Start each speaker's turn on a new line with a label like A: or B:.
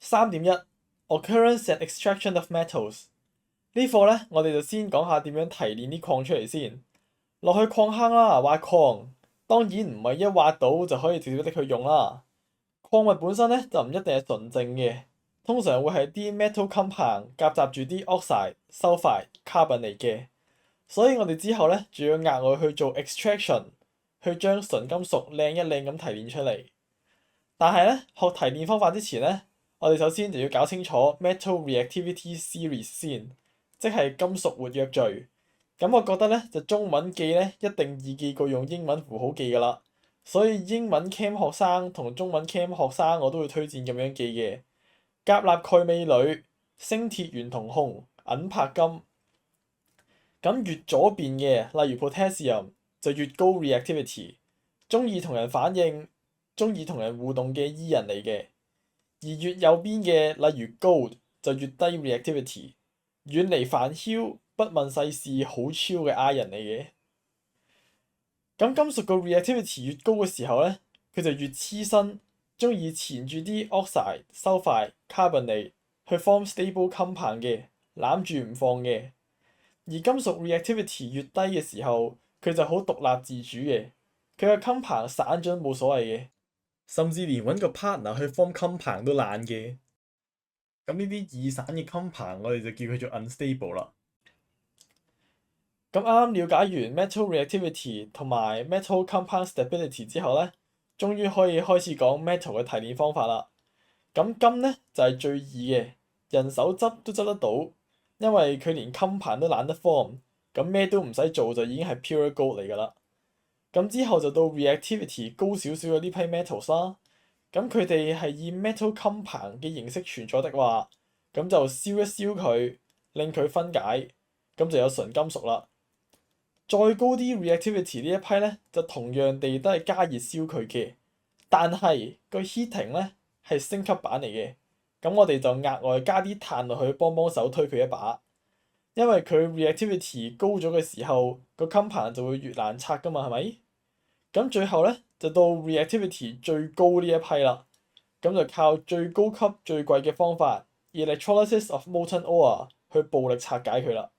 A: 3.1 Occurrence and Extraction of Metals 呢課呢，我哋就先講下點樣提煉啲礦出嚟先。落去礦坑啦，挖礦，當然唔係一挖到就可以直接拎去用啦。礦物本身呢，就唔一定係純淨嘅，通常會係啲 metal compound 夾雜住啲 oxide、sulfide、carbon 嚟嘅。所以我哋之後呢，仲要額外去做 extraction，去將純金屬靚一靚咁提煉出嚟。但係呢，學提煉方法之前呢，我哋首先就要搞清楚 metal reactivity series 先，即係金屬活躍序。咁我覺得呢，就中文記呢，一定易記過用英文符號記㗎啦。所以英文 Chem 學生同中文 Chem 學生我都會推薦咁樣記嘅。鉀鈉鈣鎂鋁、鋅鐵鉛銅汞、銀鉑金。咁越左邊嘅，例如 potassium 就越高 reactivity，中意同人反應、中意同人互動嘅 E 人嚟嘅。而越右邊嘅，例如 gold 就越低 reactivity，遠離煩囂、不問世事、好超嘅 I 人嚟嘅。咁金屬個 reactivity 越高嘅時候呢，佢就越黐身，中意纏住啲 oxide、sulfide、carbonate 去 form stable compound 嘅，攬住唔放嘅。而金屬 reactivity 越低嘅時候，佢就好獨立自主嘅，佢個 compound 散咗冇所謂嘅，甚至連揾個 partner 去 form compound 都懶嘅。咁呢啲易散嘅 compound 我哋就叫佢做 unstable 啦。咁啱啱了解完 metal reactivity 同埋 metal compound stability 之後呢，終於可以開始講 metal 嘅提煉方法啦。咁金呢，就係最易嘅，人手執都執得到，因為佢連 compound 都懶得 form，咁咩都唔使做就已經係 pure gold 嚟㗎啦。咁之後就到 reactivity 高少少嘅呢批 metals 啦。咁佢哋係以 metal compound 嘅形式存在的話，咁就燒一燒佢，令佢分解，咁就有純金屬啦。再高啲 reactivity 呢一批呢，就同樣地都係加熱燒佢嘅，但係個 heating 呢係升級版嚟嘅，咁我哋就額外加啲碳落去幫手推佢一把，因為佢 reactivity 高咗嘅時候，個 compound 就會越難拆㗎嘛，係咪？咁最後呢，就到 reactivity 最高呢一批啦，咁就靠最高級最貴嘅方法 electrolysis of molten ore 去暴力拆解佢啦。